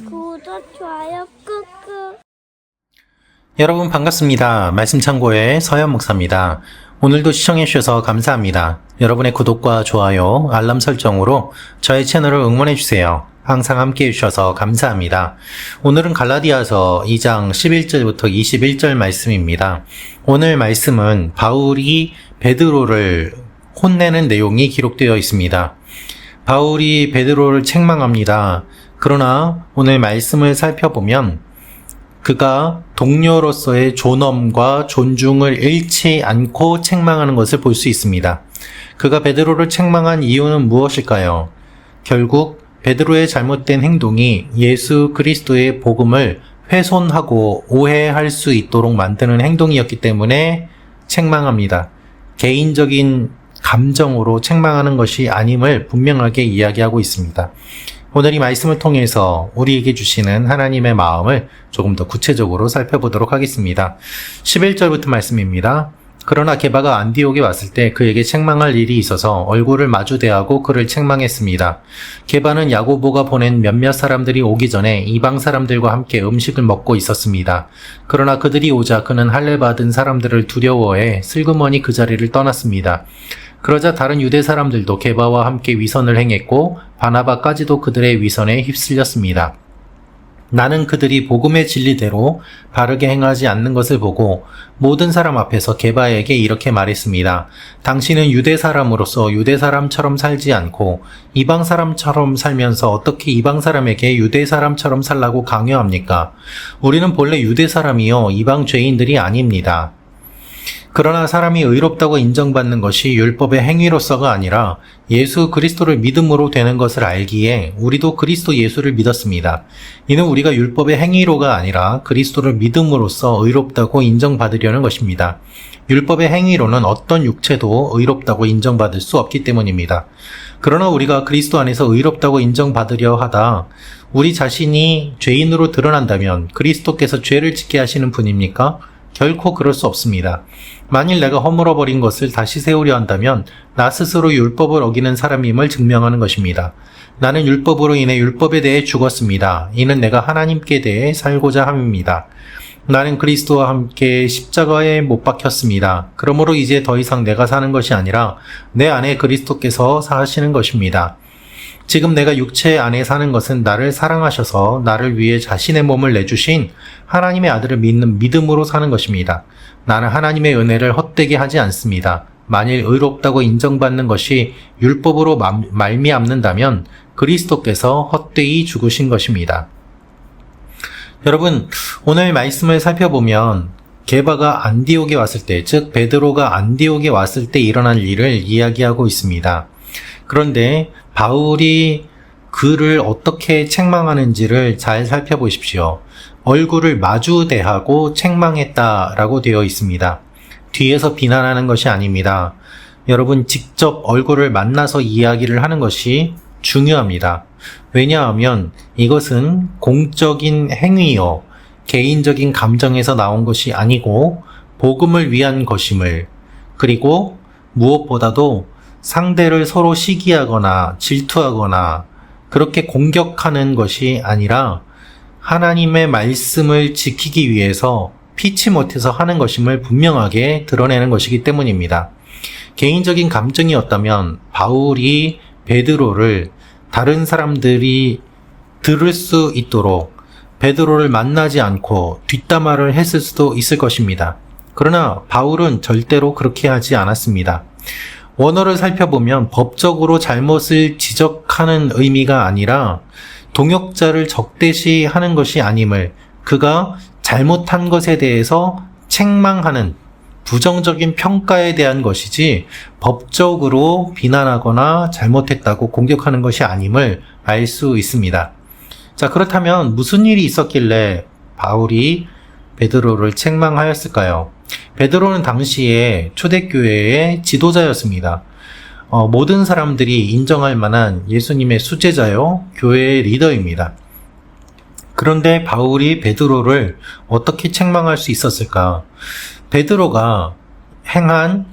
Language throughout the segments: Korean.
구독, 좋아요 꾹꾹. 여러분 반갑습니다. 말씀 창고의 서현 목사입니다. 오늘도 시청해 주셔서 감사합니다. 여러분의 구독과 좋아요, 알람 설정으로 저의 채널을 응원해 주세요. 항상 함께 해주셔서 감사합니다. 오늘은 갈라디아서 2장 11절부터 21절 말씀입니다. 오늘 말씀은 바울이 베드로를 혼내는 내용이 기록되어 있습니다. 바울이 베드로를 책망합니다. 그러나 오늘 말씀을 살펴보면 그가 동료로서의 존엄과 존중을 잃지 않고 책망하는 것을 볼 수 있습니다. 그가 베드로를 책망한 이유는 무엇일까요? 결국 베드로의 잘못된 행동이 예수 그리스도의 복음을 훼손하고 오해할 수 있도록 만드는 행동이었기 때문에 책망합니다. 개인적인 감정으로 책망하는 것이 아님을 분명하게 이야기하고 있습니다. 오늘 이 말씀을 통해서 우리에게 주시는 하나님의 마음을 조금 더 구체적으로 살펴보도록 하겠습니다. 11절부터 말씀입니다. 그러나 게바가 안디옥에 왔을 때 그에게 책망할 일이 있어서 얼굴을 마주대하고 그를 책망했습니다. 게바는 야고보가 보낸 몇몇 사람들이 오기 전에 이방 사람들과 함께 음식을 먹고 있었습니다. 그러나 그들이 오자 그는 할례 받은 사람들을 두려워해 슬그머니 그 자리를 떠났습니다. 그러자 다른 유대 사람들도 게바와 함께 위선을 행했고 바나바까지도 그들의 위선에 휩쓸렸습니다. 나는 그들이 복음의 진리대로 바르게 행하지 않는 것을 보고 모든 사람 앞에서 게바에게 이렇게 말했습니다. 당신은 유대 사람으로서 유대 사람처럼 살지 않고 이방 사람처럼 살면서 어떻게 이방 사람에게 유대 사람처럼 살라고 강요합니까? 우리는 본래 유대 사람이요 이방 죄인들이 아닙니다. 그러나 사람이 의롭다고 인정받는 것이 율법의 행위로서가 아니라 예수 그리스도를 믿음으로 되는 것을 알기에 우리도 그리스도 예수를 믿었습니다. 이는 우리가 율법의 행위로가 아니라 그리스도를 믿음으로써 의롭다고 인정받으려는 것입니다. 율법의 행위로는 어떤 육체도 의롭다고 인정받을 수 없기 때문입니다. 그러나 우리가 그리스도 안에서 의롭다고 인정받으려 하다 우리 자신이 죄인으로 드러난다면 그리스도께서 죄를 짓게 하시는 분입니까? 결코 그럴 수 없습니다. 만일 내가 허물어버린 것을 다시 세우려 한다면 나 스스로 율법을 어기는 사람임을 증명하는 것입니다. 나는 율법으로 인해 율법에 대해 죽었습니다. 이는 내가 하나님께 대해 살고자 함입니다. 나는 그리스도와 함께 십자가에 못 박혔습니다. 그러므로 이제 더 이상 내가 사는 것이 아니라 내 안에 그리스도께서 사시는 것입니다. 지금 내가 육체 안에 사는 것은 나를 사랑하셔서 나를 위해 자신의 몸을 내주신 하나님의 아들을 믿는 믿음으로 사는 것입니다. 나는 하나님의 은혜를 헛되게 하지 않습니다. 만일 의롭다고 인정받는 것이 율법으로 말미암는다면 그리스도께서 헛되이 죽으신 것입니다. 여러분, 오늘 말씀을 살펴보면 게바가 안디옥에 왔을 때, 즉 베드로가 안디옥에 왔을 때 일어난 일을 이야기하고 있습니다. 그런데 바울이 그를 어떻게 책망하는지를 잘 살펴보십시오. 얼굴을 마주대하고 책망했다라고 되어 있습니다. 뒤에서 비난하는 것이 아닙니다. 여러분, 직접 얼굴을 만나서 이야기를 하는 것이 중요합니다. 왜냐하면 이것은 공적인 행위요, 개인적인 감정에서 나온 것이 아니고 복음을 위한 것임을, 그리고 무엇보다도 상대를 서로 시기하거나 질투하거나 그렇게 공격하는 것이 아니라 하나님의 말씀을 지키기 위해서 피치 못해서 하는 것임을 분명하게 드러내는 것이기 때문입니다. 개인적인 감정이었다면 바울이 베드로를 다른 사람들이 들을 수 있도록 베드로를 만나지 않고 뒷담화를 했을 수도 있을 것입니다. 그러나 바울은 절대로 그렇게 하지 않았습니다. 원어를 살펴보면 법적으로 잘못을 지적하는 의미가 아니라 동역자를 적대시하는 것이 아님을, 그가 잘못한 것에 대해서 책망하는 부정적인 평가에 대한 것이지 법적으로 비난하거나 잘못했다고 공격하는 것이 아님을 알 수 있습니다. 자, 그렇다면 무슨 일이 있었길래 바울이 베드로를 책망하였을까요? 베드로는 당시에 초대교회의 지도자였습니다. 모든 사람들이 인정할 만한 예수님의 수제자요, 교회의 리더입니다. 그런데 바울이 베드로를 어떻게 책망할 수 있었을까? 베드로가 행한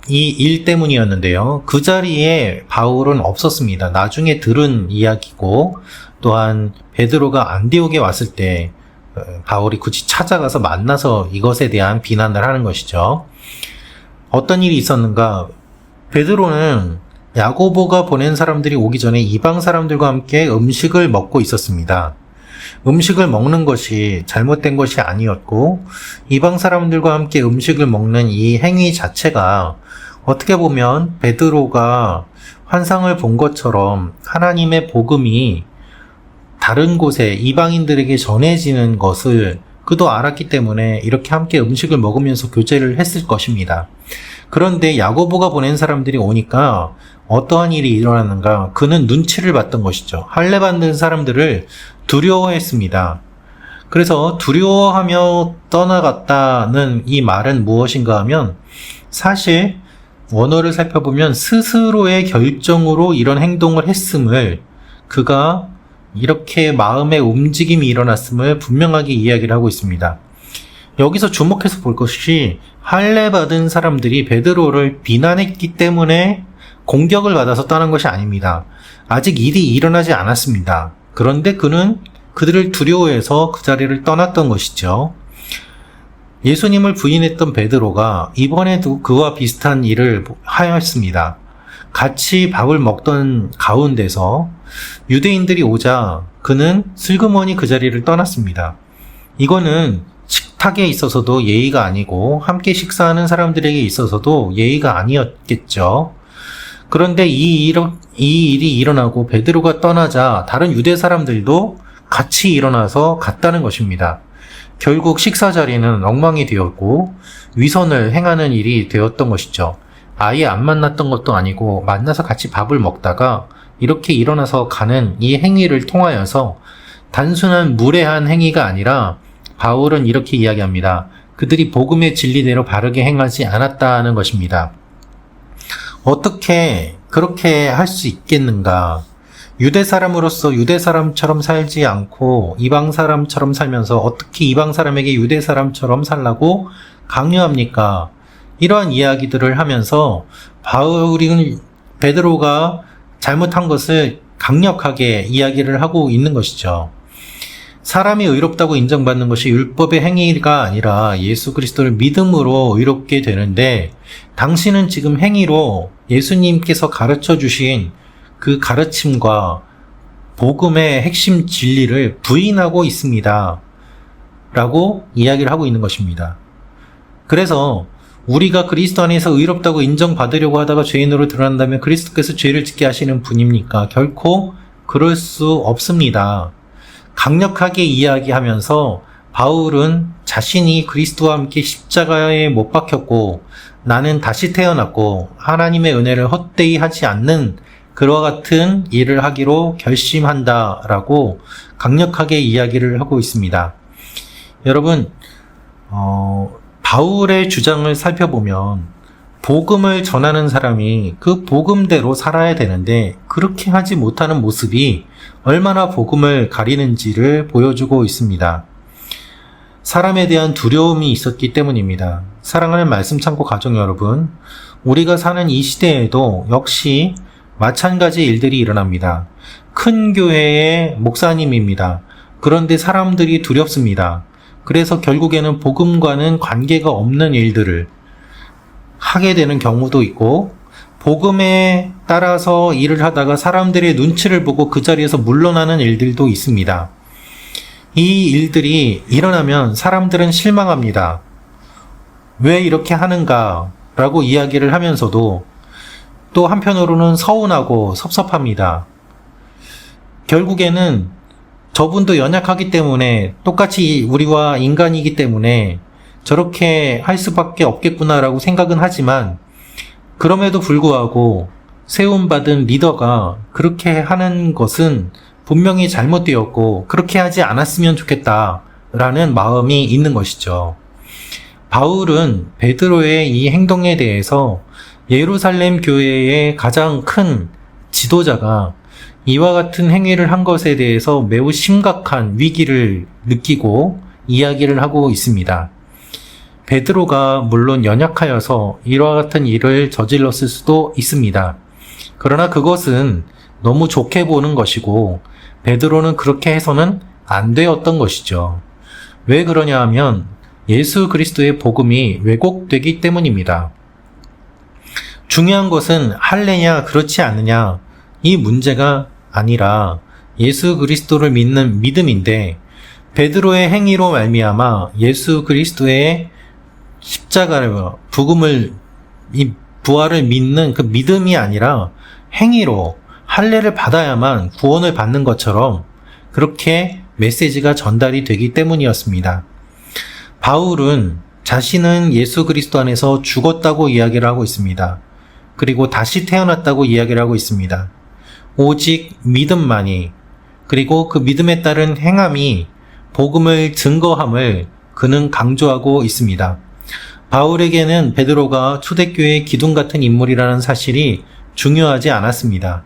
이 일 때문이었는데요. 그 자리에 바울은 없었습니다. 나중에 들은 이야기고, 또한 베드로가 안디옥에 왔을 때 바울이 굳이 찾아가서 만나서 이것에 대한 비난을 하는 것이죠. 어떤 일이 있었는가? 베드로는 야고보가 보낸 사람들이 오기 전에 이방 사람들과 함께 음식을 먹고 있었습니다. 음식을 먹는 것이 잘못된 것이 아니었고, 이방 사람들과 함께 음식을 먹는 이 행위 자체가 어떻게 보면 베드로가 환상을 본 것처럼 하나님의 복음이 다른 곳에 이방인들에게 전해지는 것을 그도 알았기 때문에 이렇게 함께 음식을 먹으면서 교제를 했을 것입니다. 그런데 야고보가 보낸 사람들이 오니까 어떠한 일이 일어났는가? 그는 눈치를 봤던 것이죠. 할례받는 사람들을 두려워했습니다. 그래서 두려워하며 떠나갔다는 이 말은 무엇인가 하면, 사실 원어를 살펴보면 스스로의 결정으로 이런 행동을 했음을, 그가 이렇게 마음의 움직임이 일어났음을 분명하게 이야기를 하고 있습니다. 여기서 주목해서 볼 것이, 할례받은 사람들이 베드로를 비난했기 때문에 공격을 받아서 떠난 것이 아닙니다. 아직 일이 일어나지 않았습니다. 그런데 그는 그들을 두려워해서 그 자리를 떠났던 것이죠. 예수님을 부인했던 베드로가 이번에도 그와 비슷한 일을 하였습니다. 같이 밥을 먹던 가운데서 유대인들이 오자 그는 슬그머니 그 자리를 떠났습니다. 이거는 식탁에 있어서도 예의가 아니고 함께 식사하는 사람들에게 있어서도 예의가 아니었겠죠. 그런데 이 일이 일어나고 베드로가 떠나자 다른 유대 사람들도 같이 일어나서 갔다는 것입니다. 결국 식사 자리는 엉망이 되었고 위선을 행하는 일이 되었던 것이죠. 아예 안 만났던 것도 아니고 만나서 같이 밥을 먹다가 이렇게 일어나서 가는 이 행위를 통하여서 단순한 무례한 행위가 아니라, 바울은 이렇게 이야기합니다. 그들이 복음의 진리대로 바르게 행하지 않았다는 것입니다. 어떻게 그렇게 할 수 있겠는가? 유대 사람으로서 유대 사람처럼 살지 않고 이방 사람처럼 살면서 어떻게 이방 사람에게 유대 사람처럼 살라고 강요합니까? 이러한 이야기들을 하면서 베드로가 잘못한 것을 강력하게 이야기를 하고 있는 것이죠. 사람이 의롭다고 인정받는 것이 율법의 행위가 아니라 예수 그리스도를 믿음으로 의롭게 되는데, 당신은 지금 행위로 예수님께서 가르쳐 주신 그 가르침과 복음의 핵심 진리를 부인하고 있습니다. 라고 이야기를 하고 있는 것입니다. 그래서 우리가 그리스도 안에서 의롭다고 인정받으려고 하다가 죄인으로 드러난다면 그리스도께서 죄를 짓게 하시는 분입니까? 결코 그럴 수 없습니다. 강력하게 이야기하면서 바울은 자신이 그리스도와 함께 십자가에 못 박혔고 나는 다시 태어났고 하나님의 은혜를 헛되이 하지 않는 그와 같은 일을 하기로 결심한다라고 강력하게 이야기를 하고 있습니다. 여러분, 바울의 주장을 살펴보면 복음을 전하는 사람이 그 복음대로 살아야 되는데 그렇게 하지 못하는 모습이 얼마나 복음을 가리는지를 보여주고 있습니다. 사람에 대한 두려움이 있었기 때문입니다. 사랑하는 말씀 창고 가족 여러분, 우리가 사는 이 시대에도 역시 마찬가지 일들이 일어납니다. 큰 교회의 목사님입니다. 그런데 사람들이 두렵습니다. 그래서 결국에는 복음과는 관계가 없는 일들을 하게 되는 경우도 있고, 복음에 따라서 일을 하다가 사람들의 눈치를 보고 그 자리에서 물러나는 일들도 있습니다. 이 일들이 일어나면 사람들은 실망합니다. 왜 이렇게 하는가? 라고 이야기를 하면서도 또 한편으로는 서운하고 섭섭합니다. 결국에는 저분도 연약하기 때문에, 똑같이 우리와 인간이기 때문에 저렇게 할 수밖에 없겠구나라고 생각은 하지만, 그럼에도 불구하고 세움받은 리더가 그렇게 하는 것은 분명히 잘못되었고 그렇게 하지 않았으면 좋겠다라는 마음이 있는 것이죠. 바울은 베드로의 이 행동에 대해서 예루살렘 교회의 가장 큰 지도자가 이와 같은 행위를 한 것에 대해서 매우 심각한 위기를 느끼고 이야기를 하고 있습니다. 베드로가 물론 연약하여서 이와 같은 일을 저질렀을 수도 있습니다. 그러나 그것은 너무 좋게 보는 것이고 베드로는 그렇게 해서는 안 되었던 것이죠. 왜 그러냐 하면 예수 그리스도의 복음이 왜곡되기 때문입니다. 중요한 것은 할래냐 그렇지 않느냐 이 문제가 아니라 예수 그리스도를 믿는 믿음인데 베드로의 행위로 말미암아 예수 그리스도의 십자가를 부활을 믿는 그 믿음이 아니라 행위로 할례를 받아야만 구원을 받는 것처럼 그렇게 메시지가 전달이 되기 때문이었습니다. 바울은 자신은 예수 그리스도 안에서 죽었다고 이야기를 하고 있습니다. 그리고 다시 태어났다고 이야기를 하고 있습니다. 오직 믿음만이 그리고 그 믿음에 따른 행함이 복음을 증거함을 그는 강조하고 있습니다. 바울에게는 베드로가 초대교회의 기둥 같은 인물이라는 사실이 중요하지 않았습니다.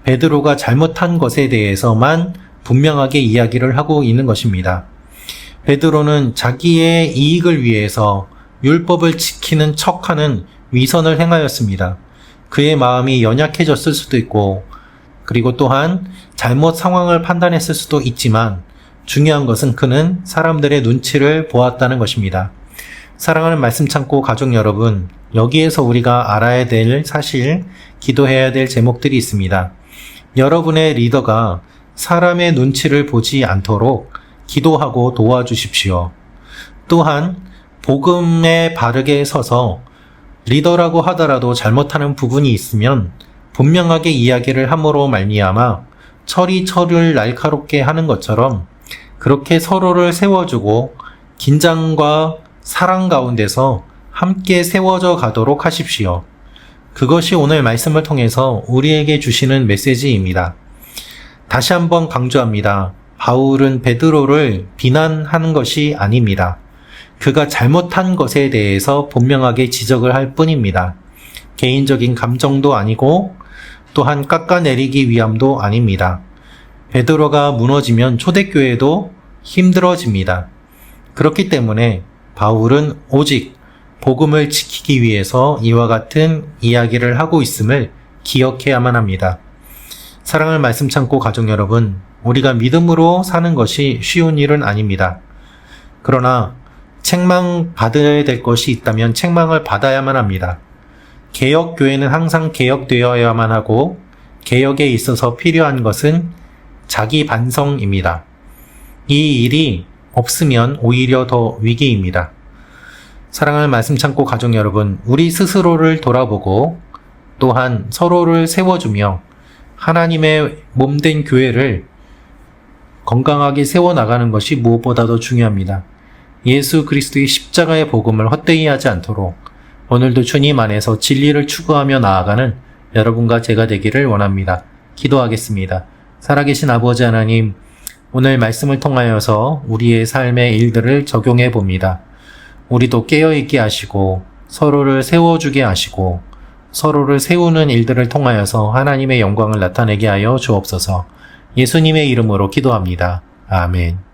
베드로가 잘못한 것에 대해서만 분명하게 이야기를 하고 있는 것입니다. 베드로는 자기의 이익을 위해서 율법을 지키는 척하는 위선을 행하였습니다. 그의 마음이 연약해졌을 수도 있고 그리고 또한 잘못 상황을 판단했을 수도 있지만 중요한 것은 그는 사람들의 눈치를 보았다는 것입니다. 사랑하는 말씀 참고 가족 여러분, 여기에서 우리가 알아야 될 사실, 기도해야 될 제목들이 있습니다. 여러분의 리더가 사람의 눈치를 보지 않도록 기도하고 도와주십시오. 또한 복음에 바르게 서서 리더라고 하더라도 잘못하는 부분이 있으면 분명하게 이야기를 함으로 말미암아 철을 날카롭게 하는 것처럼 그렇게 서로를 세워주고 긴장과 사랑 가운데서 함께 세워져 가도록 하십시오. 그것이 오늘 말씀을 통해서 우리에게 주시는 메시지입니다. 다시 한번 강조합니다. 바울은 베드로를 비난하는 것이 아닙니다. 그가 잘못한 것에 대해서 분명하게 지적을 할 뿐입니다. 개인적인 감정도 아니고 또한 깎아내리기 위함도 아닙니다. 베드로가 무너지면 초대교회도 힘들어집니다. 그렇기 때문에 바울은 오직 복음을 지키기 위해서 이와 같은 이야기를 하고 있음을 기억해야만 합니다. 사랑을 말씀 참고 가족 여러분, 우리가 믿음으로 사는 것이 쉬운 일은 아닙니다. 그러나 책망받아야 될 것이 있다면 책망을 받아야만 합니다. 개혁교회는 항상 개혁되어야만 하고 개혁에 있어서 필요한 것은 자기 반성입니다. 이 일이 없으면 오히려 더 위기입니다. 사랑하는 말씀 참고 가족 여러분, 우리 스스로를 돌아보고 또한 서로를 세워주며 하나님의 몸된 교회를 건강하게 세워나가는 것이 무엇보다도 중요합니다. 예수 그리스도의 십자가의 복음을 헛되이 하지 않도록 오늘도 주님 안에서 진리를 추구하며 나아가는 여러분과 제가 되기를 원합니다. 기도하겠습니다. 살아계신 아버지 하나님, 오늘 말씀을 통하여서 우리의 삶의 일들을 적용해 봅니다. 우리도 깨어있게 하시고 서로를 세워주게 하시고 서로를 세우는 일들을 통하여서 하나님의 영광을 나타내게 하여 주옵소서. 예수님의 이름으로 기도합니다. 아멘.